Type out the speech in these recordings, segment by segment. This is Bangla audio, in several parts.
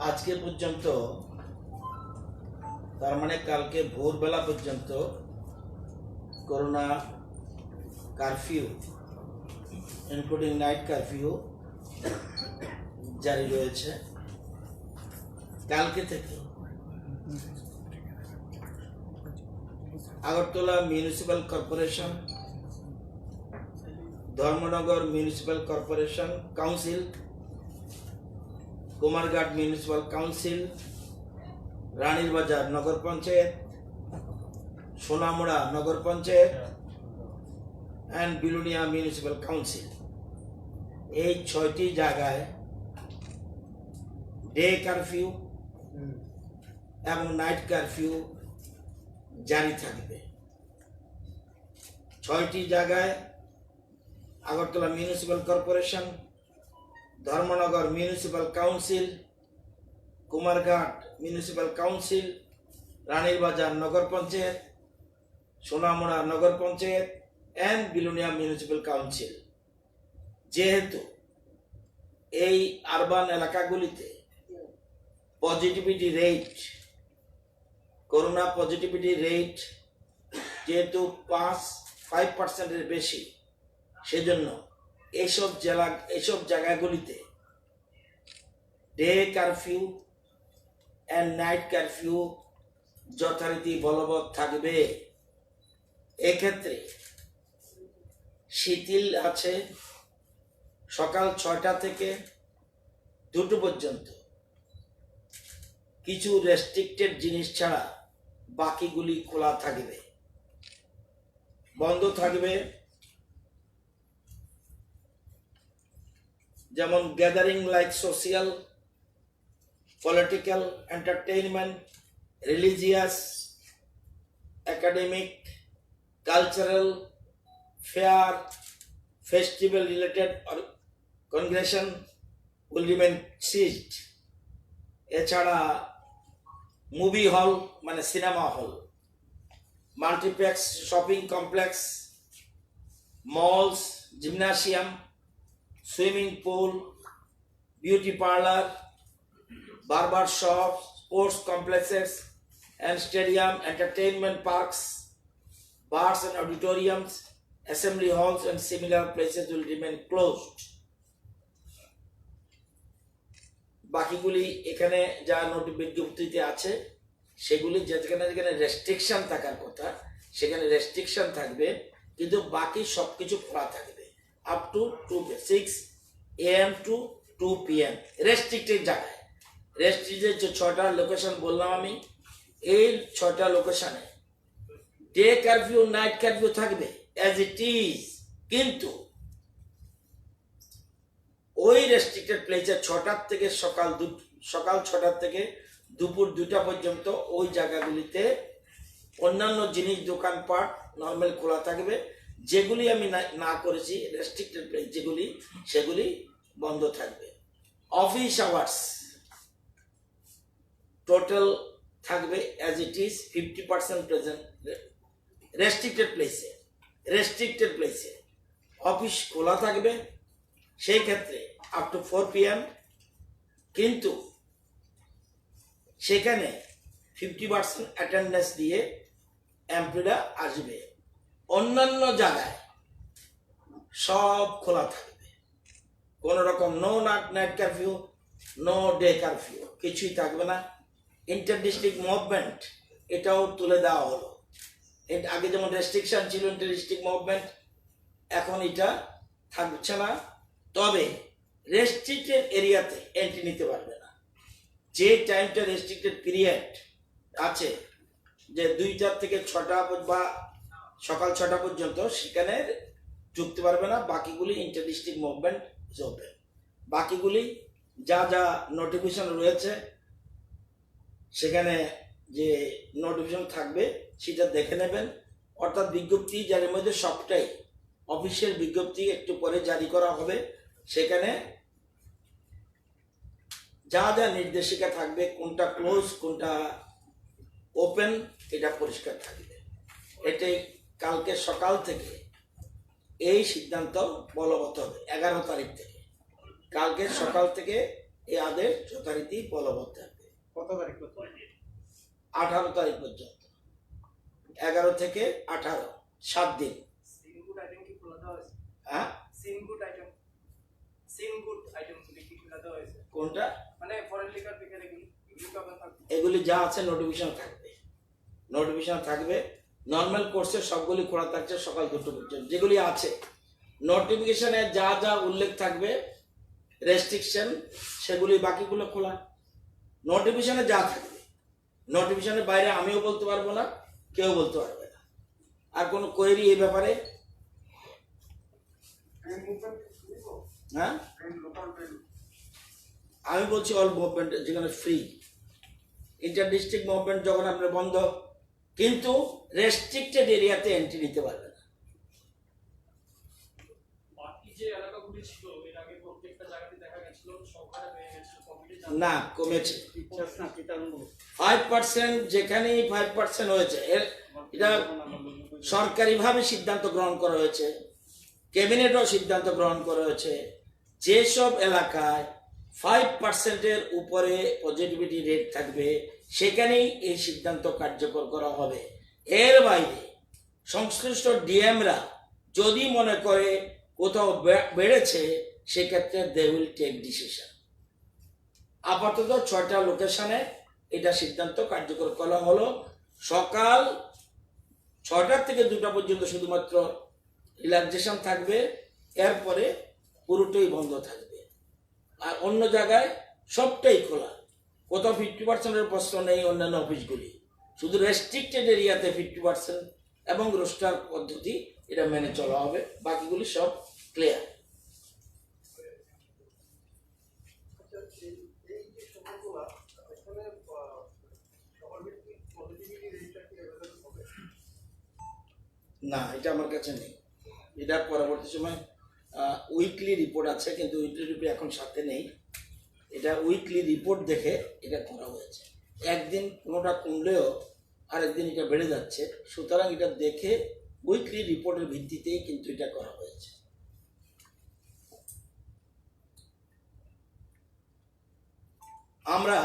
আজকে পর্যন্ত তার মানে কালকে ভোরবেলা পর্যন্ত corona curfew including night curfew জারি রয়েছে। কালকে থেকে Agartala municipal corporation, Dharmanagar municipal corporation council, Kumarghat municipal council, Ranir Bazar nagar panchayat, Sonamura nagar panchayat and Belonia municipal council, এই 6টি জায়গায় ডে কারফিউ এবং নাইট কারফিউ জারি থাকবে। 6টি জায়গায় Agartala municipal corporation, Dharmanagar municipal council, Kumarghat municipal council, Ranir Bazar nagar panchayat, Sonamura nagar panchayat and Belonia municipal council. যেহেতু এই আরবান এলাকাগুলিতে positivity rate, corona positivity rate যেহেতু 5% বেশি, সেজন্য এইসব জায়গাগুলিতে day curfew and night curfew যথারীতি বলবৎ থাকবে। এক্ষেত্রে শিথিল আছে সকাল 6টা থেকে 2টো পর্যন্ত। কিছু রেস্ট্রিক্টেড জিনিস ছাড়া বাকিগুলি খোলা থাকবে। বন্ধ থাকবে যেমন gathering like social, political, entertainment, religious, academic, cultural, fair, festival related congregation will remain seized. এছাড়া মুভি হল মানে cinema hall, multiplex, shopping complex, malls, gymnasium, swimming pool, beauty parlour, barber shops, sports complexes and stadium, entertainment parks, bars and auditoriums, assembly halls and similar places will remain closed. বাকিগুলি এখানে যা নোটিশ বিজ্ঞপ্তিতে আছে সেগুলি যেখানে যেখানে রেস্ট্রিকশন থাকার কথা সেখানে রেস্ট্রিকশন থাকবে, কিন্তু বাকি সবকিছু খোলা থাকবে up to 6 AM to 2 PM। Restricted জায়গায়, রেস্ট্রিক্টেড যে 6টা লোকেশন বললাম আমি, এই 6টা লোকেশনে ডে কারফিউ নাইট কারফিউ থাকবে অ্যাজ ইট ইজ, কিন্তু ওই রেস্ট্রিক্টেড প্লেসে 6টার থেকে সকাল 6টার থেকে দুপুর 2টা পর্যন্ত ওই জায়গাগুলিতে অন্যান্য জিনিস দোকানপাট নর্মাল খোলা থাকবে। যেগুলি আমি না করেছি রেস্ট্রিক্টেড প্লেস যেগুলি, সেগুলি বন্ধ থাকবে। অফিস আওয়ার্স টোটাল থাকবে as it is 50% present. Restricted প্লেসে অফিস খোলা থাকবে, সেই ক্ষেত্রে আপ টু 4 PM, কিন্তু সেখানে 50% অ্যাটেন্ডেন্স দিয়ে এমপ্লয়িরা আসবে। অন্যান্য জায়গায় সব খোলা থাকবে, কোন রকম no night curfew, no day curfew, কিছুই থাকবে না। ইন্টার ডিস্ট্রিক্ট মুভমেন্ট এটাও তুলে দেওয়া হলো। আগে যেমন রেস্ট্রিকশন ছিল ইন্টার ডিস্ট্রিক্ট মুভমেন্ট, এখন এটা থাকছে না। তবে রেস্ট্রিক্টেড এরিয়াতে এন্ট্রি নিতে পারবে না। যে টাইমটা রেস্ট্রিক্টেড পিরিয়ড আছে, যে 2টা থেকে 6টা বা সকাল 6টা পর্যন্ত, সেখানে ঢুকতে পারবে না। বাকিগুলি ইন্টার ডিস্ট্রিক্ট মুভমেন্ট চলবে। বাকিগুলি যা যা নোটিফিকেশন রয়েছে সেখানে যে নোটিফিকেশন থাকবে সেটা দেখে নেবেন। অর্থাৎ বিজ্ঞপ্তি যার মধ্যে সবটাই অফিসিয়াল বিজ্ঞপ্তি একটু পরে জারি করা হবে। সেখানে যা যা নির্দেশিকা থাকবে, কোনটা ক্লোজ কোনটা ওপেন, এটা পরিষ্কার থাকবে। এটাই কালকে সকাল থেকে এই সিদ্ধান্ত বলবৎ হবে 11 তারিখ থেকে। কালকে সকাল থেকে এই আদেশ যথারীতি বলবৎ থাকবে। কত তারিখ 18 তারিখ পর্যন্ত, 11 থেকে 18, 7 দিন। সিনগুড আইটেম কি খোলা দেওয়া হয়েছে? হ্যাঁ, সিনগুড আইটেম কি খোলা দেওয়া হয়েছে? কোনটা? মানে ফরেন লিকার বিকার এগুলি যা আছে নোটিফিকেশন থাকবে, নোটিফিকেশন থাকবে। নর্মাল কোর্সে সবগুলি খোলা থাকছে সকাল 2টো পর্যন্ত। যেগুলি আছে নোটিফিকেশনে যা যা উল্লেখ থাকবে রেস্ট্রিকশন, সেগুলি বাকিগুলো খোলা। নোটিফিকেশনে যা থাকবে, নোটিফিকেশনের বাইরে আমিও বলতে পারবো না, কেউ বলতে পারবে না। আর কোনো কোয়েরি এই ব্যাপারে? হ্যাঁ, আমি বলছি অল মুভমেন্ট যেখানে ফ্রি, ইন্টার ডিস্ট্রিক্ট মুভমেন্ট যখন আপনার বন্ধ, কিন্তু রেস্ট্রিক্টেড এরিয়াতে এন্ট্রি নিতে পারবে না। বাকি যে এলাকাগুলি ছিল এর আগে প্রত্যেকটা জায়গাতে দেখা গেছিল সরকারে হয়ে গেছিল, কমিটি না, কমেছে 5%। যেখানেই 5% হয়েছে, এটা সরকারিভাবে সিদ্ধান্ত গ্রহণ করা হয়েছে, ক্যাবিনেটও সিদ্ধান্ত গ্রহণ করা হয়েছে। যেসব এলাকায় 5%-এর উপরে পজিটিভিটি রেট থাকবে সেখানেই এই সিদ্ধান্ত কার্যকর করা হবে। এর বাইরে সংশ্লিষ্ট ডিএমরা যদি মনে করে কোথাও বেড়েছে, সেক্ষেত্রে দে উইল টেক ডিসিশন। আপাতত 6টা লোকেশনে এটা সিদ্ধান্ত কার্যকর করা হলো। সকাল 6টা থেকে 2টা পর্যন্ত শুধুমাত্র রিল্যাক্সেশন থাকবে, এরপরে পুরোটাই বন্ধ থাকবে। আর অন্য জায়গায় সবটাই খোলা, কোথাও 50%-এর প্রশ্ন নেই। অন্যান্য অফিসগুলি শুধু রেস্ট্রিক্টেড এরিয়াতে 50% এবং রোস্টার পদ্ধতি এটা মেনে চলা হবে, বাকিগুলি সব ক্লিয়ার। না, এটা আমার কাছে নেই। এটা পরবর্তী সময় উইকলি রিপোর্ট আছে, কিন্তু উইকলি রিপোর্ট এখন সাথে নেই। এটা উইকলি রিপোর্ট দেখে এটা করা হয়েছে। একদিন কোনোটা কমলেও আরেকদিন এটা বেড়ে যাচ্ছে, সুতরাং এটা দেখে উইকলি রিপোর্টের ভিত্তিতেই কিন্তু এটা করা হয়েছে। আমরা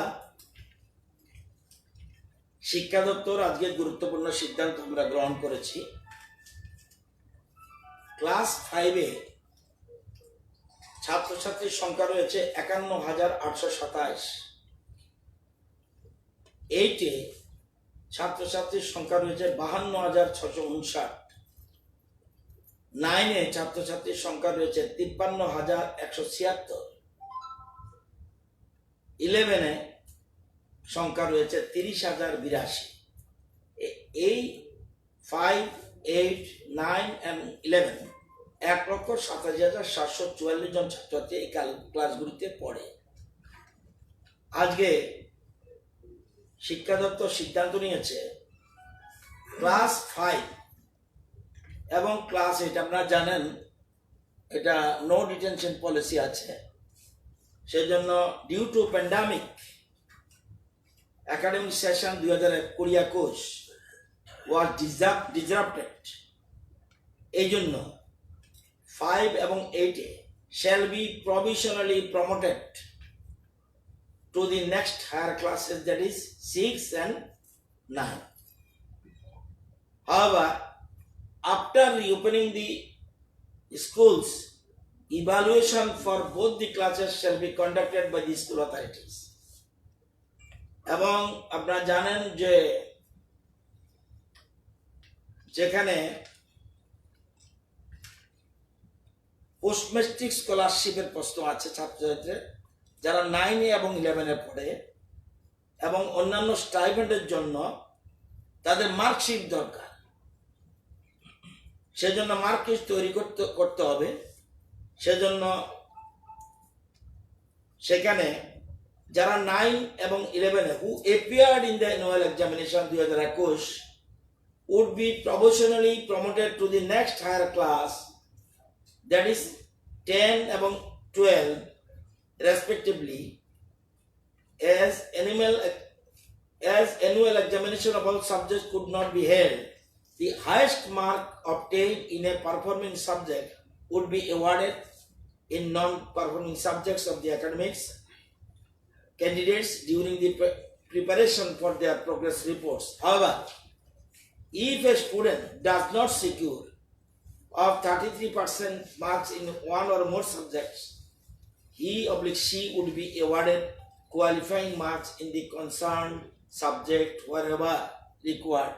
শিক্ষা দপ্তর আজকে গুরুত্বপূর্ণ সিদ্ধান্ত আমরা গ্রহণ করেছি। ক্লাস 5-এ ছাত্রছাত্রীর সংখ্যা রয়েছে 51,827। 8-এ ছাত্রছাত্রীর সংখ্যা রয়েছে 52,659। 9-এ ছাত্রছাত্রীর সংখ্যা রয়েছে 53,176। 11-এ সংখ্যা রয়েছে 30,082। এই 5, 8, 9 and 11 1,87,744 জন ছাত্রছাত্রী এই ক্লাসগুলিতে পড়ে। আজকে শিক্ষা দপ্তর সিদ্ধান্ত নিয়েছে ক্লাস 5 এবং ক্লাস 8, আপনারা জানেন এটা নো ডিটেনশন পলিসি আছে, সেজন্য due to pandemic academic session 2020-21 was disrupted। এই জন্য 5 এবং 8-এ shall be provisionally promoted to the next higher classes, that is 6 and 9. However, after reopening the schools, evaluation for both the classes shall be conducted by the school authorities. এবং আপনারা জানেন যে যেখানে পোস্ট ম্যাট্রিক স্কলারশিপের প্রশ্ন আছে ছাত্রছাত্রীদের যারা 9-এ এবং 11-এ পড়ে, এবং অন্যান্য স্টাইপেন্ডের জন্য তাদের মার্কশিট দরকার, সেজন্য মার্কশিট তৈরি করতে হবে। সেজন্য সেখানে যারা 9 এবং 11-এ who appeared in the annual examination 2021 would be provisionally promoted to the next higher class, that is 10 এবং 12 respectively, as annual examination of all subjects could not be held. The highest mark obtained in a performing subject would be awarded in non-performing subjects of the academics candidates during the preparation for their progress reports. However, if a student does not secure of 33% marks in one or more subjects, he/she would be awarded qualifying marks in the concerned subject wherever required.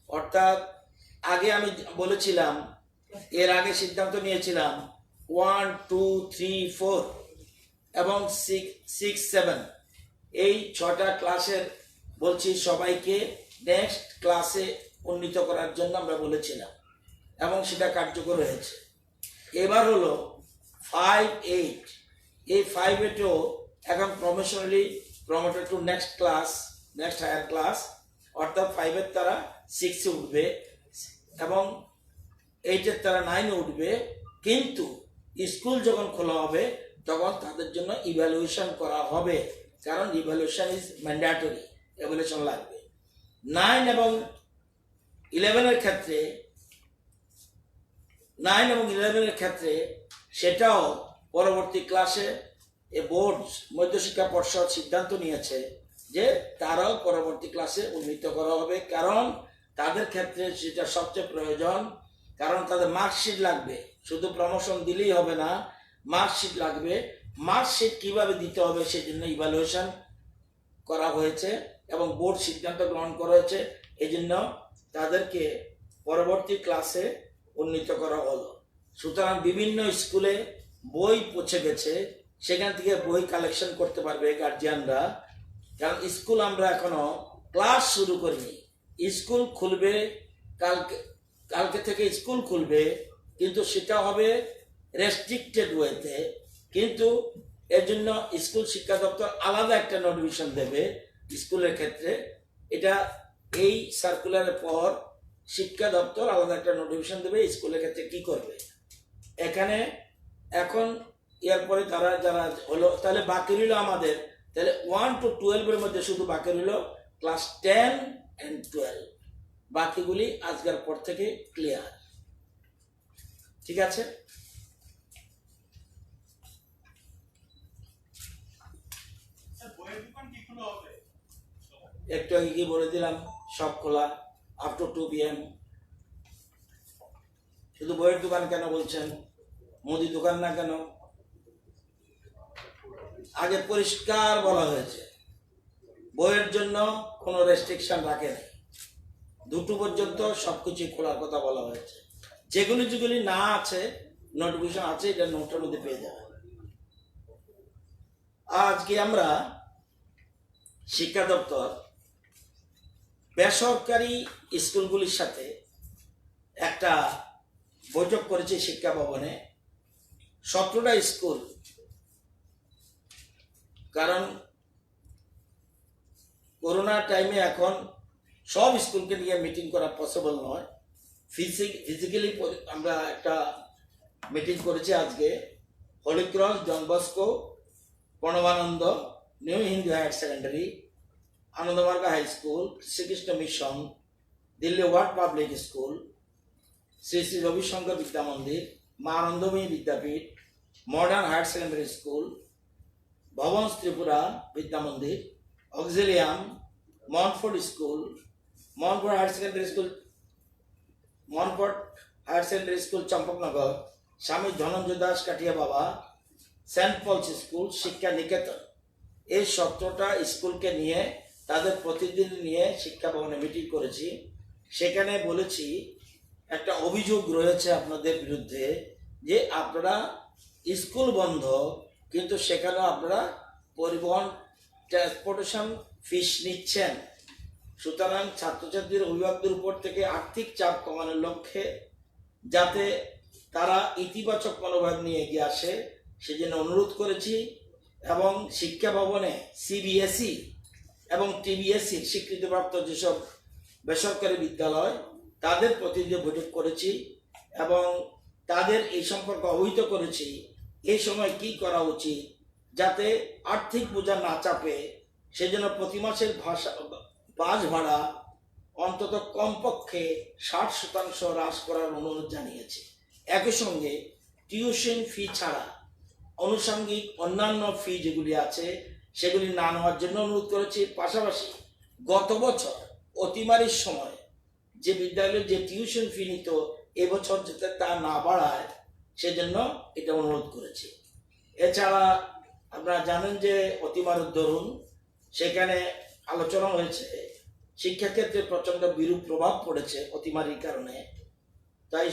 অর্থাৎ আগে আমি বলেছিলাম, এর আগে সিদ্ধান্ত নিয়েছিলাম 1, 2, 3, 4 এবং 6, 7 এই 6টা ক্লাসের বলছি সবাইকে নেক্সট ক্লাসে উন্নীত করার জন্য আমরা বলেছিলাম এবং সেটা কার্যকর হয়েছে। এবার হলো 5, 8 এই 5, 8ও এখন promotionally promoted to next class, next higher class, অর্থাৎ 5-এর তারা 6-এ উঠবে এবং 8-এর তারা 9-এ উঠবে। কিন্তু স্কুল যখন খোলা হবে তখন তাদের জন্য ইভ্যালুয়েশন করা হবে, কারণ ইভ্যালুয়েশন ইজ ম্যান্ডেটরি, ইভ্যালুয়েশন লাগবে। 9 এবং 11-এর ক্ষেত্রে 9 এবং 11-এর ক্ষেত্রে সেটাও পরবর্তী ক্লাসে বোর্ড মধ্যশিক্ষা পর্ষদ সিদ্ধান্ত নিয়েছে যে তারাও পরবর্তী ক্লাসে উন্নীত করা হবে, কারণ তাদের ক্ষেত্রে সেটা সবচেয়ে প্রয়োজন, কারণ তাদের মার্কশিট লাগবে। শুধু প্রমোশন দিলেই হবে না, মার্কশিট লাগবে। মার্কশিট কিভাবে দিতে হবে সেই জন্য ইভ্যালুয়েশন করা হয়েছে এবং বোর্ড সিদ্ধান্ত গ্রহণ করা হয়েছে, এই জন্য তাদেরকে পরবর্তী ক্লাসে উন্নীত করা হলো। সুতরাং বিভিন্ন স্কুলে বই পৌঁছে গেছে, সেখান থেকে বই কালেকশন করতে পারবে গার্জিয়ানরা, কারণ স্কুল আমরা এখনো ক্লাস শুরু করিনি। স্কুল খুলবে কালকে থেকে স্কুল খুলবে, কিন্তু সেটা হবে রেস্ট্রিক্টেড ওয়েতে। কিন্তু এর জন্য স্কুল শিক্ষা দপ্তর আলাদা একটা নোটিফিকেশন দেবে স্কুলের ক্ষেত্রে। এটা এই সার্কুলারের পর শিক্ষা দপ্তর আলাদা একটা নোটিফিকেশন দেবে স্কুলের ক্ষেত্রে কি করবে। এখানে এখন এরপরে তারা যারা হলো, তাহলে বাকি রইল আমাদের, তাহলে 1 to 12-এর মধ্যে শুধু বাকি রইল ক্লাস 10 and 12। বাকিগুলি আজকের পর থেকে ক্লিয়ার, ঠিক আছে? একটু আগে কি বলে দিলাম, সব খোলা আপ টু 2 PM। শুধু বইয়ের দোকান কেন বলছেন, মুদি দোকান না কেন? আগে পরিষ্কার বলা হয়েছে বইয়ের জন্য কোনো রেস্ট্রিকশন রাখে নাই, 2টো পর্যন্ত সবকিছু খোলার কথা বলা হয়েছে। যেগুলি যেগুলি না আছে নোটিফিকেশন আছে, এটা নোটের মধ্যে পেয়ে যাবে। আজকে আমরা শিক্ষা দপ্তর বেসরকারি স্কুলগুলির সাথে একটা বৈঠক করেছে শিক্ষা ভবনে, 17টা স্কুল। কারণ করোনা টাইমে এখন সব স্কুলকে নিয়ে মিটিং করা পসিবল নয়, ফিজিক্যালি আমরা একটা মিটিং করেছি আজকে। Holy Cross, John Bosco, Pranabananda, new Hindu higher secondary, Anandamarga high school, Srikrishna mission, Delhi world public school, Shri Shri Ravishankar Vidya Mandir, Ma Anandamayi Vidyapeeth, modern higher secondary school, Bhavan Tripura Vidya Mandir, Auxilium, Montfort school, Montfort higher secondary school, Montfort higher secondary school Champaknagar, Swami Dhananjoy Das Kathia বাবা, সেন্ট পলস স্কুল, শিক্ষা নিকেতন। এই 17টা স্কুলকে নিয়ে তাদের প্রতিনিধি নিয়ে শিক্ষা ভবনে মিটিং করেছি। সেখানে বলেছি একটা অভিযোগ রয়েছে আপনাদের বিরুদ্ধে যে আপনারা স্কুল বন্ধ, কিন্তু সেখানে আপনারা পরিবহন ট্রান্সপোর্টেশন ফিস নিচ্ছেন। সুতরাং ছাত্রছাত্রীর অভিভাবকদের উপর থেকে আর্থিক চাপ কমানোর লক্ষ্যে যাতে তারা ইতিবাচক মনোভাব নিয়ে এগিয়ে আসে সেজন্য অনুরোধ করেছি। এবং শিক্ষা ভবনে সিবিএসই এবং টিবিএসই স্বীকৃতিপ্রাপ্ত যেসব বেসরকারি বিদ্যালয় তাদের প্রতিনিধি বৈঠক করেছি এবং তাদের এই সম্পর্কে অবহিত করেছি এই সময় কি করা উচিত যাতে আর্থিক বোঝা না চাপে, সেজন্য প্রতি মাসের বাস ভাড়া অন্তত কমপক্ষে 60% হ্রাস করার অনুরোধ জানিয়েছি। একই সঙ্গে টিউশন ফি ছাড়া আনুষঙ্গিক অন্যান্য ফি যেগুলি আছে সেগুলি না নেওয়ার জন্য অনুরোধ করেছি। পাশাপাশি গত বছর অতিমারির সময় যে বিদ্যালয়ের যে টিউশন ফি নিত, এবছর যাতে তা না বাড়ায় সেজন্য এটা অনুরোধ করেছি। এছাড়া আপনারা জানেন যে অতিমারের দরুন সেখানে আলোচনা হয়েছে, শিক্ষাক্ষেত্রে প্রচন্ড বিরূপ প্রভাব পড়েছে অতিমারির কারণে। তাই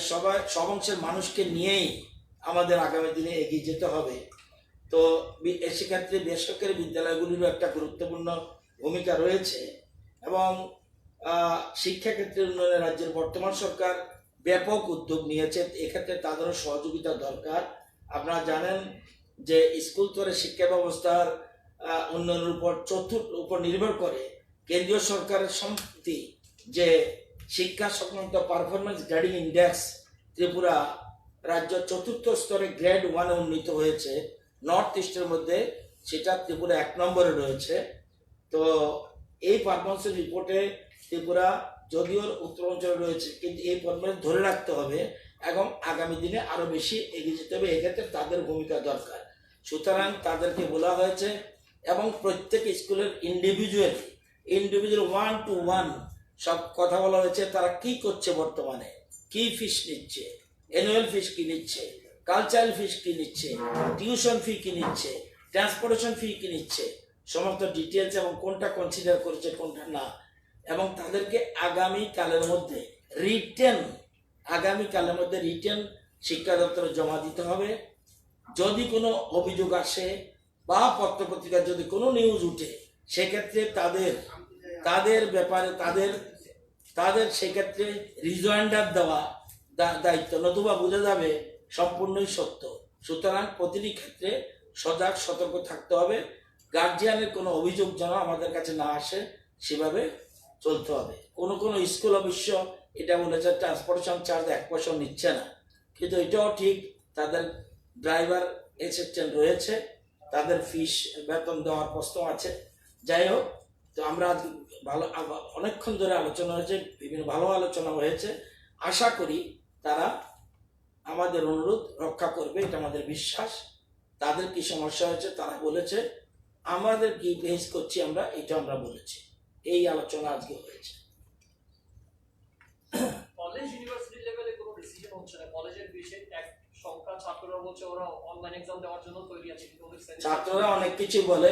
সব অংশের মানুষকে নিয়েই আমাদের আগামী দিনে এগিয়ে যেতে হবে। তো সেক্ষেত্রে বেসরকারি বিদ্যালয়গুলিরও একটা গুরুত্বপূর্ণ ভূমিকা রয়েছে এবং শিক্ষাক্ষেত্রে উন্নয়নে রাজ্যের বর্তমান সরকার ব্যাপক উদ্যোগ নিয়েছে, এক্ষেত্রে তাদেরও সহযোগিতা দরকার। আপনারা জানেন যে স্কুল স্তরে শিক্ষা ব্যবস্থার উন্নয়নের উপর নির্ভর করে কেন্দ্রীয় সরকারের সম্প্রতি যে শিক্ষা সংক্রান্ত পারফরমেন্স গ্রেডিং ইন্ডেক্স ত্রিপুরা রাজ্য 4র্থ স্তরে গ্রেড 1-এ উন্নীত হয়েছে। নর্থ ইস্টের মধ্যে সেটা ত্রিপুরা 1 নম্বরে রয়েছে। তো এই পারফরমেন্স রিপোর্টে ত্রিপুরা যদিও উত্তরাঞ্চলে রয়েছে, কিন্তু এই পারফরমেন্স ধরে রাখতে হবে এবং আগামী দিনে আরো বেশি এগিয়ে যেতে হবে, এক্ষেত্রে তাদের ভূমিকা দরকার। সুতরাং তাদেরকে বলা হয়েছে এবং প্রত্যেক স্কুলের ইন্ডিভিজুয়াল 1-to-1 সব কথা বলা হয়েছে, তারা কি করছে, বর্তমানে কি ফিস নিচ্ছে, অ্যানুয়াল ফিস কি নিচ্ছে, কালচারাল ফিস কি নিচ্ছে, টিউশন ফি কি নিচ্ছে, ট্রান্সপোর্টেশন ফি কি নিচ্ছে, সমস্ত ডিটেলস এবং কোনটা কনসিডার করেছে কোনটা না। এবং তাদেরকে আগামী কালের মধ্যে রিটেন শিক্ষা দপ্তরে জমা দিতে হবে। যদি কোনো অভিযোগ আসে বা পত্রপত্রিকায় যদি কোনো নিউজ উঠে, সেক্ষেত্রে তাদের ব্যাপারে তাদের সেক্ষেত্রে রিজয়েন্ডার দেওয়া দায়িত্ব, নতুবা বোঝা যাবে সম্পূর্ণই সত্য। সুতরাং প্রতিটি ক্ষেত্রে সজাগ সতর্ক থাকতে হবে। গার্জিয়ানের কোনো অভিযোগ যেন আমাদের কাছে না আসে, সেভাবে চলতে হবে। কোনো স্কুল অবশ্য এটা বলেছে ট্রান্সপোর্টেশন চার্জ 1 পয়সা নিচ্ছে না, কিন্তু এটাও ঠিক, তাদের ড্রাইভার অ্যাসিস্ট্যান্ট রয়েছে, তাদের ফিস বেতন দেওয়ার প্রশ্ন আছে। যাই হোক, তো আমরা অনেকক্ষণ ধরে আলোচনা হয়েছে, বিভিন্ন ভালো আলোচনা হয়েছে। আশা করি তারা আমাদের অনুরোধ রক্ষা করবে, এটা আমাদের বিশ্বাস। তাদের কি সমস্যা হয়েছে তারা বলেছে, আমাদের কি ফেস করছি আমরা, এটা আমরা বলেছি। এই আলোচনা আজকে হয়েছে। কলেজ ইউনিভার্সিটি লেভেলে কোনো ডিসিশন হচ্ছে না। কলেজের বিশেষ এক সংখ্যা ছাত্ররা বলছে ওরা অনলাইন এক্সাম দেওয়ার জন্য তৈরি আছে, কিন্তু ওদের ছাত্ররা অনেক কিছু বলে।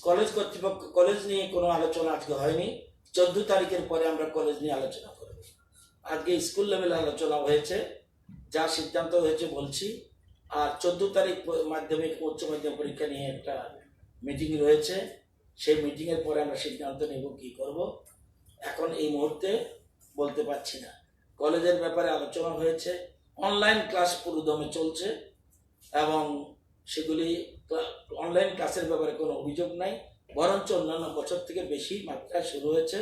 কলেজ কর্তৃপক্ষ, কলেজ নিয়ে কোনো আলোচনা আজকে হয়নি। 14 তারিখের পরে আমরা কলেজ নিয়ে আলোচনা করব। আজকে স্কুল লেভেলে আলোচনা হয়েছে, যা সিদ্ধান্ত হয়েছে বলছি। আর 14 তারিখ মাধ্যমিক উচ্চ মাধ্যমিক পরীক্ষা নিয়ে একটা মিটিং রয়েছে, সেই মিটিংয়ের পরে আমরা সিদ্ধান্ত নেব কি করব। এখন এই মুহূর্তে বলতে পারছি না। কলেজের ব্যাপারে আলোচনা হয়েছে, অনলাইন ক্লাস পুরোদমে চলছে এবং সেগুলি অনলাইন ক্লাসের ব্যাপারে কোনো অভিযোগ নাই, বরঞ্চ অন্যান্য বছর থেকে বেশি মাত্রায় শুরু হয়েছে।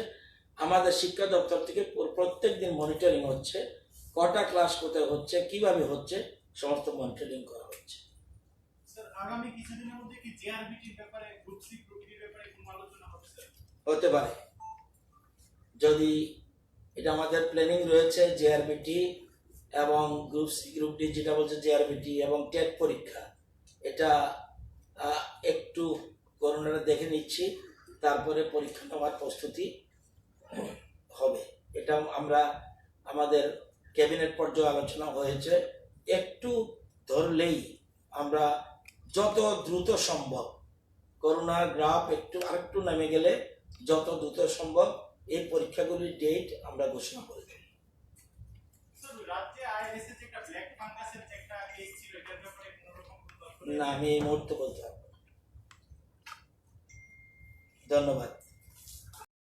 আমাদের শিক্ষা দপ্তর থেকে প্রত্যেক দিন মনিটরিং হচ্ছে, কটা ক্লাস কোথায় হচ্ছে, কিভাবে হচ্ছে, সমস্ত মনিটরিং করা হচ্ছে। আগামী কিছুদিনের মধ্যে কি জেআরবিটির ব্যাপারে গ্রুপ সি গ্রুপ ডি ব্যাপারে কোনো আলোচনা হবে স্যার? হতে পারে, যদি এটা আমাদের প্ল্যানিং রয়েছে। জেআরবিটি এবং গ্রুপ সি গ্রুপ ডি, যেটা বলছে জেআরবিটি এবং টেট পরীক্ষা, এটা একটু করোনাটা দেখে নিচ্ছি, তারপরে পরীক্ষা নেওয়ার প্রস্তুতি হবে। এটা আমরা আমাদের ক্যাবিনেট পর্যায়ে আলোচনা হয়েছে। একটু ধরলেই আমরা যত দ্রুত সম্ভব, করোনার গ্রাফ আরেকটু নেমে গেলে যত দ্রুত সম্ভব এই পরীক্ষাগুলির ডেট আমরা ঘোষণা করে দেব। স্যার, রাজ্যে আইএসএস একটা ব্ল্যাক ফাঙ্গাসের একটা কেস ছিল, এটার ব্যাপারে কোনো রকম না, আমি এই মুহূর্তে বলতে পারবো না। ধন্যবাদ।